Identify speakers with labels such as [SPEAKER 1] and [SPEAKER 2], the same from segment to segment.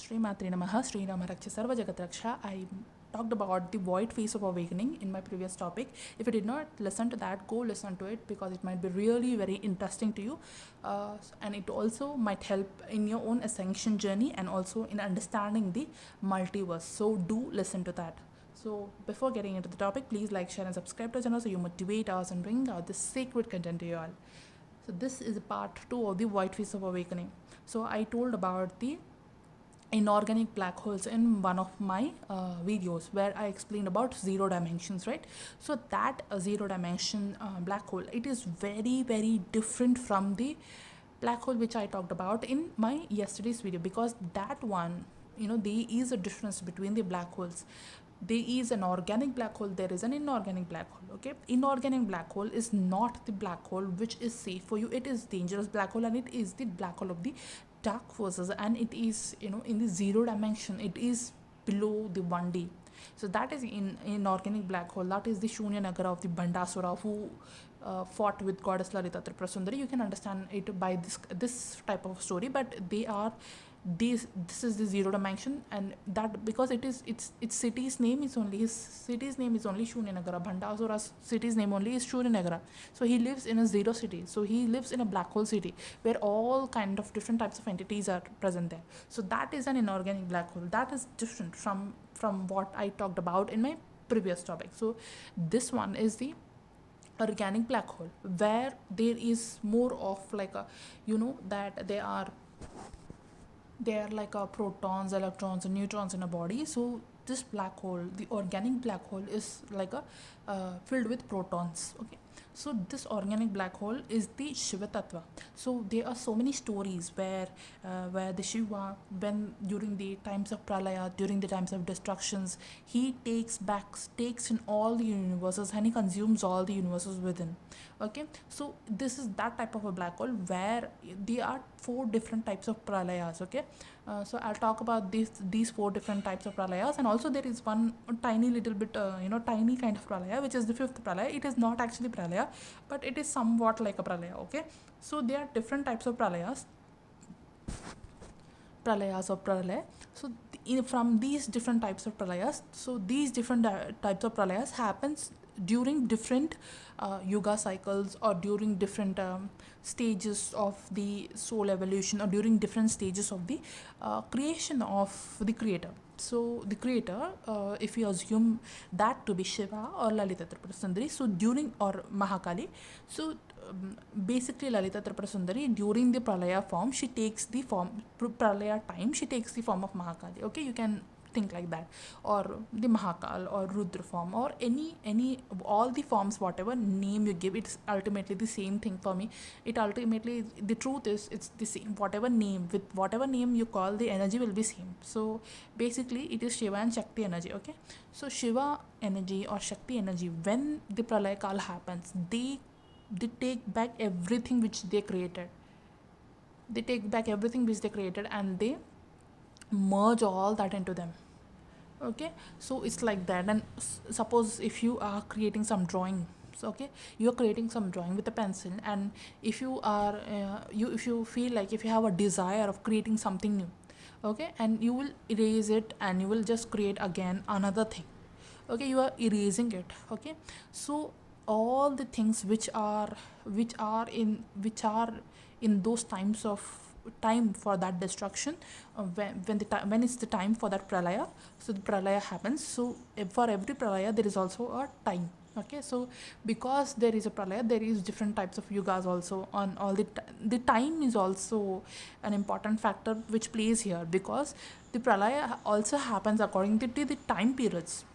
[SPEAKER 1] Shri Matre Namaha, Sri Ramaraksha Sarva Jagat Raksha. I talked about the void phase of awakening in my previous topic. If you did not listen to that, go listen to it because it might be really very interesting to you, and it also might help in your own ascension journey and also in understanding the multiverse. So do listen to that. So before getting into the topic, please like, share and subscribe to the channel so you motivate us and bring out this sacred content to you all. So this is part 2 of the void phase of awakening. So I told about the inorganic black holes in one of my videos where I explained about zero dimensions, right? So that zero dimension black hole, it is very very different from the black hole which I talked about in my yesterday's video, because that one, there is a difference between the black holes. There is an organic black hole, there is an inorganic black hole. Okay, inorganic black hole is not the black hole which is safe for you. It is dangerous black hole, and it is the black hole of the dark forces, and it is in the zero dimension. It is below the 1D. So that is in inorganic black hole. That is the Shunya Nagara of the Bandasura who fought with goddess Lalita Tripura Sundari. You can understand it by this type of story, but they are this is the zero dimension, and that because its city's name is only Shunya Nagara. Bandasura's city's name only is Shunya Nagara. So he lives in a zero city. So he lives in a black hole city where all kind of different types of entities are present there. So that is an inorganic black hole. That is different from what I talked about in my previous topic. So this one is the organic black hole, where there is more of like a that they are like protons, electrons and neutrons in a body. So this black hole, the organic black hole, is like a filled with protons. Okay, so this organic black hole is the Shiva Tattva. So there are so many stories where the Shiva, when during the times of Pralaya, during the times of destructions, he takes in all the universes and he consumes all the universes within. Okay, so this is that type of a black hole where there are 4 different types of pralayas. Okay, so I'll talk about these 4 different types of pralayas, and also there is one tiny little bit tiny kind of pralaya, which is the 5th pralaya. It is not actually pralaya, but it is somewhat like a pralaya. Okay, so there are different types of pralayas or pralaya. So from these different types of pralayas, so these different types of pralayas happens during different yuga cycles, or during different stages of the soul evolution, or during different stages of the creation of the creator. So the creator, if you assume that to be Shiva or Lalita Tripura Sundari, so during, or Mahakali, so basically Lalita Tripura Sundari, during the Pralaya form, she takes the form, Pralaya time, she takes the form of Mahakali. Okay, you can think like that, or the Mahakaal or Rudra form, or any all the forms, whatever name you give, it's ultimately the same thing for me. It ultimately, the truth is, it's the same. Whatever name you call, the energy will be same. So basically it is Shiva and Shakti energy. Okay, so Shiva energy or Shakti energy, when the Pralaya Kal happens, they take back everything which they created. And they merge all that into them. Okay, so it's like that. And suppose if you are creating some drawing, so okay, you are creating some drawing with a pencil, and if you are if you feel like, if you have a desire of creating something new, okay, and you will erase it and you will just create again another thing. Okay, you are erasing it. Okay, so all the things which are in those time for that destruction, when it's the time for that pralaya, so the pralaya happens. So for every pralaya there is also a time. Okay, so because there is a pralaya, there is different types of yugas also on all the time is also an important factor which plays here, because the pralaya also happens according to the time periods.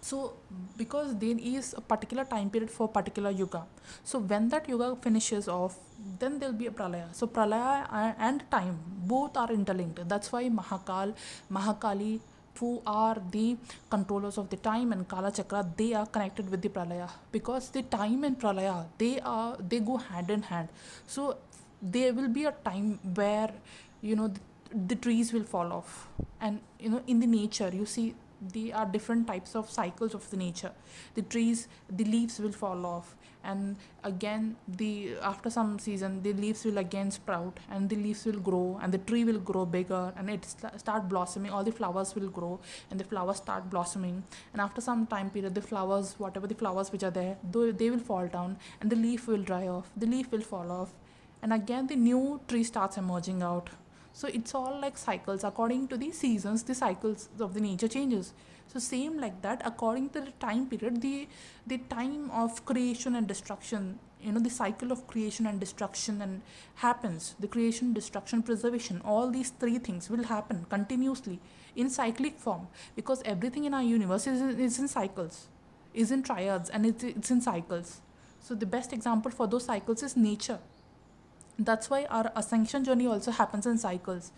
[SPEAKER 1] So because there is a particular time period for particular yuga, so when that yuga finishes off, then there will be a pralaya. So pralaya and time, both are interlinked. That's why Mahakaal, Mahakali, who are the controllers of the time, and Kala Chakra, they are connected with the pralaya, because the time and pralaya, they go hand in hand. So there will be a time where the trees will fall off, and in the nature you see They are different types of cycles of the nature. The trees, the leaves will fall off, and again the after some season the leaves will again sprout, and the leaves will grow, and the tree will grow bigger, and it start blossoming. All the flowers will grow, and the flowers start blossoming, and after some time period the flowers, whatever the flowers which are there, they will fall down, and the leaf will dry off, the leaf will fall off, and again the new tree starts emerging out. So it's all like cycles. According to the seasons, the cycles of the nature changes. So same like that, according to the time period, the time of creation and destruction, the cycle of creation and destruction and happens. The creation, destruction, preservation, all these three things will happen continuously in cyclic form, because everything in our universe is in cycles, is in triads, and it's in cycles. So the best example for those cycles is nature. That's why our ascension journey also happens in cycles.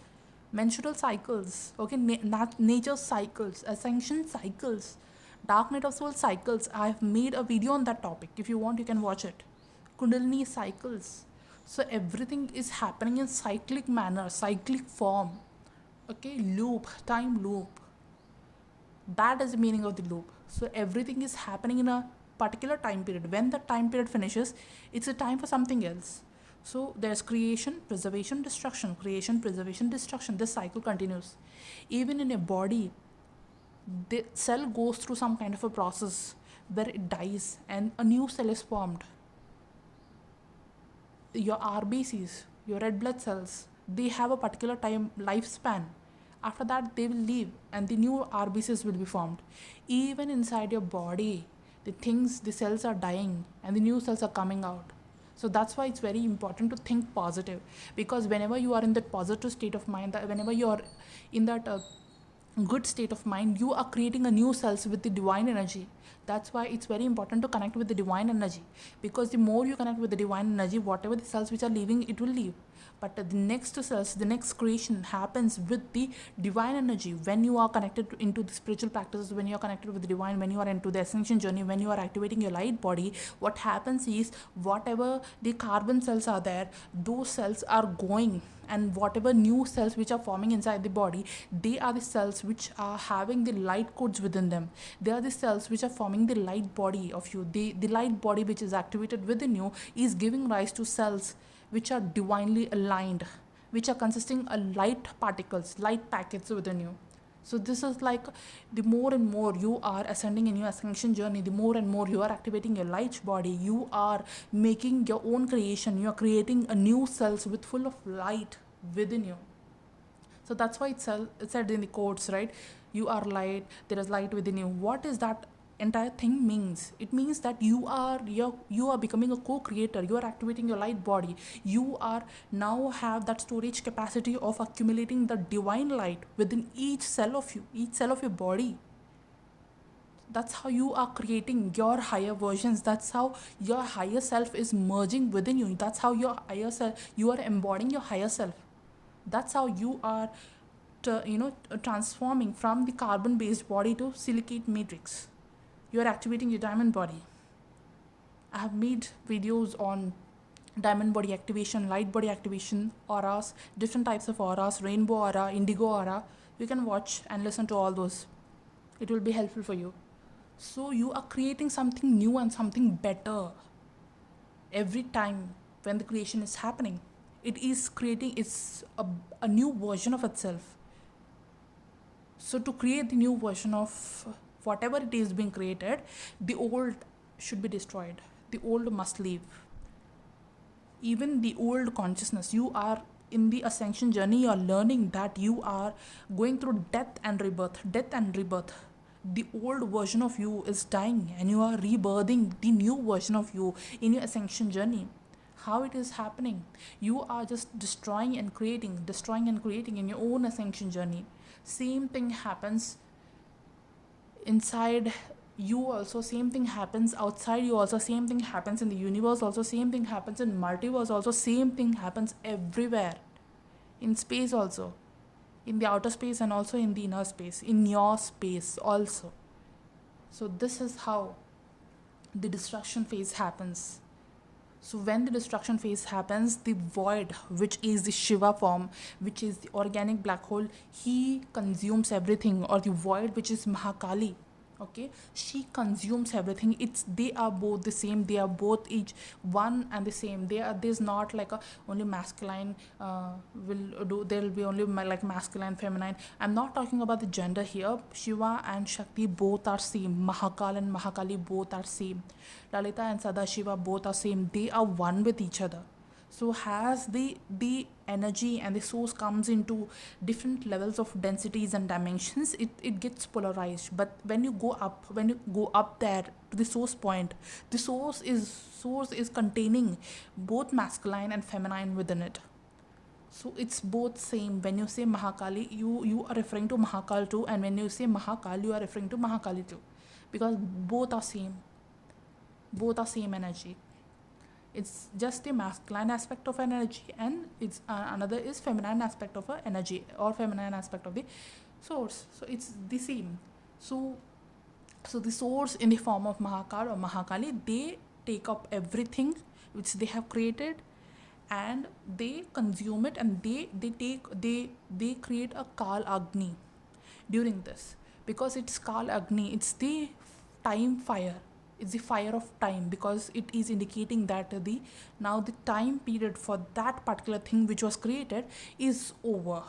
[SPEAKER 1] Menstrual cycles, okay, nature cycles, ascension cycles, dark night of soul cycles. I have made a video on that topic. If you want, you can watch it. Kundalini cycles. So everything is happening in cyclic manner, cyclic form. Okay, loop, time loop. That is the meaning of the loop. So everything is happening in a particular time period. When the time period finishes, it's a time for something else. So there's creation, preservation, destruction, creation, preservation, destruction. This cycle continues. Even in a body, the cell goes through some kind of a process where it dies and a new cell is formed. Your RBCs, your red blood cells, they have a particular time lifespan. After that, they will leave and the new RBCs will be formed. Even inside your body, the cells are dying and the new cells are coming out. So that's why it's very important to think positive, because whenever you are in that positive state of mind, whenever you are in that good state of mind, you are creating a new cells with the divine energy. That's why it's very important to connect with the divine energy, because the more you connect with the divine energy, whatever the cells which are leaving, it will leave. But the next cells, the next creation happens with the divine energy. When you are connected into the spiritual practices, when you are connected with the divine, when you are into the ascension journey, when you are activating your light body, what happens is whatever the carbon cells are there, those cells are going, and whatever new cells which are forming inside the body, they are the cells which are having the light codes within them. They are the cells which are forming the light body of you. The light body which is activated within you is giving rise to cells which are divinely aligned, which are consisting of light particles, light packets within you. So this is like, the more and more you are ascending in your ascension journey, the more and more you are activating your light body, you are making your own creation, you are creating a new cells with full of light within you. So that's why it's said in the quotes, right? You are light, there is light within you. What is that entire thing means? It means that you are becoming a co-creator. You are activating your light body. You are now have that storage capacity of accumulating the divine light within each cell of you, each cell of your body. That's how you are creating your higher versions. That's how your higher self is merging within you. That's how your higher self, you are embodying your higher self. That's how you are transforming from the carbon based body to silicate matrix. You are activating your diamond body. I have made videos on diamond body activation, light body activation, auras, different types of auras, rainbow aura, indigo aura. You can watch and listen to all those. It will be helpful for you. So you are creating something new and something better every time when the creation is happening. It is creating a new version of itself. So to create the new version of whatever it is being created, the old should be destroyed. The old must leave. Even the old consciousness, you are in the ascension journey, you are learning that you are going through death and rebirth. The old version of you is dying and you are rebirthing the new version of you in your ascension journey. How it is happening? You are just destroying and creating in your own ascension journey. Same thing happens inside you also, same thing happens outside you also, same thing happens in the universe also, same thing happens in multiverse also, same thing happens everywhere. In space also, in the outer space and also in the inner space, in your space also. So this is how the destruction phase happens. So when the destruction phase happens, the void, which is the Shiva form, which is the organic black hole, he consumes everything, or the void, which is Mahakali. Okay, she consumes everything. It's they are both the same. They are both each one and the same. There's not like a only masculine will do. There will be only like masculine, feminine. I'm not talking about the gender here. Shiva and Shakti both are same. Mahakal and Mahakali both are same. Lalita and Sadashiva both are same. They are one with each other. So as the energy and the source comes into different levels of densities and dimensions, it gets polarized. But when you go up there to the source point, the source is containing both masculine and feminine within it. So it's both same. When you say Mahakali, you are referring to Mahakal too, and when you say Mahakal, you are referring to Mahakali too, because both are same. Both are same energy. It's just the masculine aspect of an energy, and it's another is feminine aspect of a energy, or feminine aspect of the source. So it's the same. So the source in the form of Mahakal or Mahakali, they take up everything which they have created, and they consume it, and they create a Kal Agni during this, because it's Kal Agni, it's the time fire. It's the fire of time, because it is indicating that the time period for that particular thing which was created is over.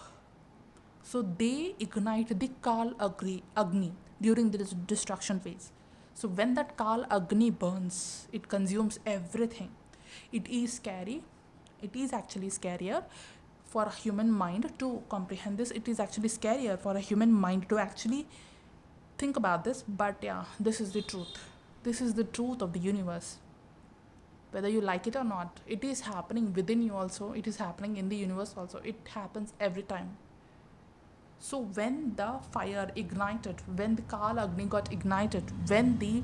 [SPEAKER 1] So they ignite the Kal Agni during the destruction phase. So when that Kal Agni burns, it consumes everything. It is scary. It is actually scarier for a human mind to comprehend this. It is actually scarier for a human mind to actually think about this. But yeah, this is the truth. This is the truth of the universe. Whether you like it or not, it is happening within you also. It is happening in the universe also. It happens every time. So when the fire ignited, when the Kal Agni got ignited, when the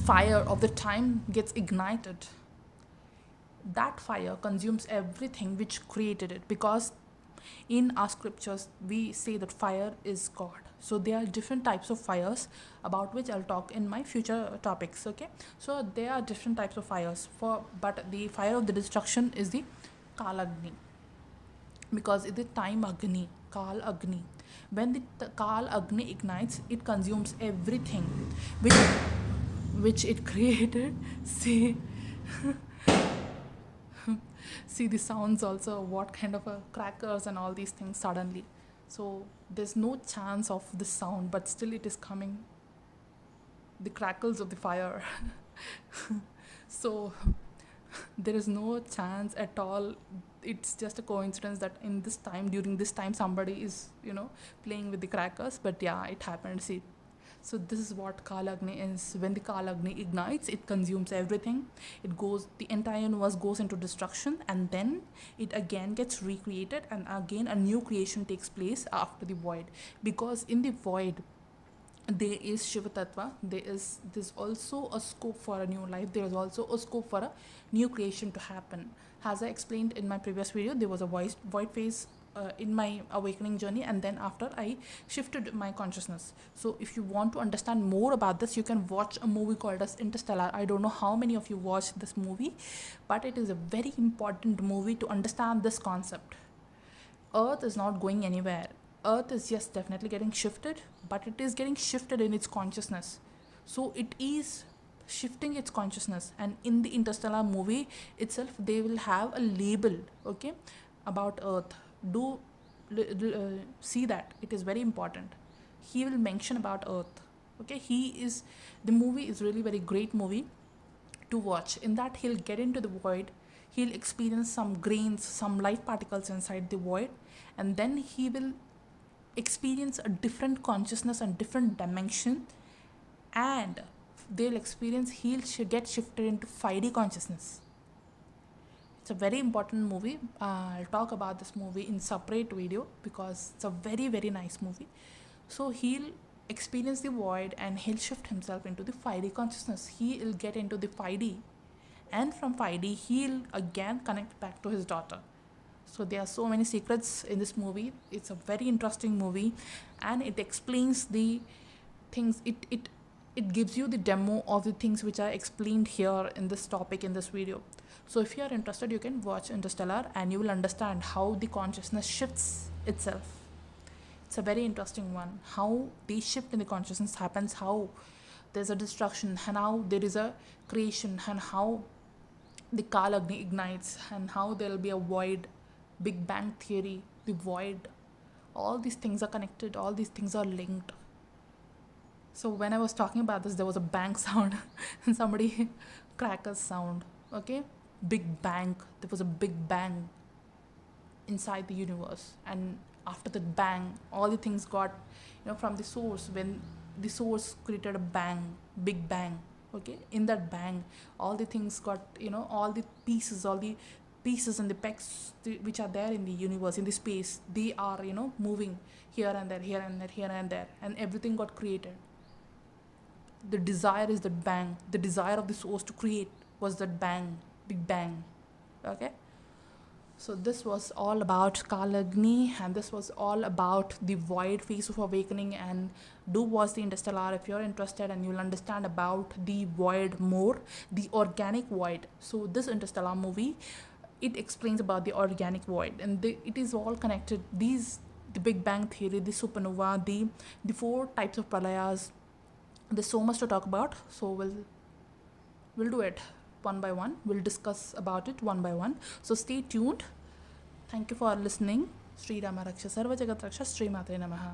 [SPEAKER 1] fire of the time gets ignited, that fire consumes everything which created it, because in our scriptures we say that fire is God. So there are different types of fires, about which I'll talk in my future topics. Okay, so there are different types of fires, but the fire of the destruction is the Kal Agni, because it's the time Agni, Kal Agni. When the Kal Agni ignites, it consumes everything which it created. See the sounds also, what kind of crackers and all these things suddenly. So there's no chance of this sound, but still it is coming. The crackles of the fire. So there is no chance at all. It's just a coincidence that during this time, somebody is, playing with the crackers. But yeah, it happened. See, so this is what Kal Agni is. When the Kal Agni ignites, it consumes everything. The entire universe goes into destruction, and then it again gets recreated, and again a new creation takes place after the void. Because in the void, there is Shiva Tattva. There's also a scope for a new life. There is also a scope for a new creation to happen. As I explained in my previous video, there was a void phase in my awakening journey, and then after I shifted my consciousness. So if you want to understand more about this, you can watch a movie called as Interstellar. I don't know how many of you watched this movie, but it is a very important movie to understand this concept. Earth is not going anywhere. Earth is just definitely getting shifted, but it is getting shifted in its consciousness. So it is shifting its consciousness, and in the Interstellar movie itself, they will have a label, okay, about Earth. Do see that, it is very important. He will mention about Earth. Okay, the movie is really very great movie to watch. In that, he'll get into the void, he'll experience some grains, some light particles inside the void, and then he will experience a different consciousness and different dimension, and he'll get shifted into 5D consciousness. It's a very important movie. I'll talk about this movie in separate video, because it's a very, very nice movie. So he'll experience the void, and he'll shift himself into the 5D consciousness. He'll get into the 5D, and from 5D he'll again connect back to his daughter. So there are so many secrets in this movie. It's a very interesting movie, and it explains the things. It it gives you the demo of the things which are explained here in this topic in this video. So if you are interested, you can watch Interstellar and you will understand how the consciousness shifts itself. It's a very interesting one. How the shift in the consciousness happens, how there's a destruction, and how there is a creation, and how the Kal Agni ignites, and how there will be a void, Big Bang theory, the void. All these things are connected, all these things are linked. So when I was talking about this, there was a bang sound and somebody crackers sound. Okay, big bang. There was a big bang inside the universe, and after that bang, all the things got, from the source. When the source created a bang, big bang. Okay, in that bang, all the things got, all the pieces and the pecks which are there in the universe, in the space, they are, moving here and there, here and there, here and there, and everything got created. The desire is that bang. The desire of the source to create was that bang, big bang. Okay, so this was all about Kal Agni, and this was all about the void phase of awakening. And do watch the Interstellar if you're interested, and you'll understand about the void more, the organic void. So this Interstellar movie, it explains about the organic void, and it is all connected. The Big Bang theory, the supernova, the 4 types of pralayas. There's so much to talk about, so we'll do it one by one. We'll discuss about it one by one. So stay tuned. Thank you for listening. Sri Rama Raksha Sarva Jagat Raksha. Sri Matre Namaha.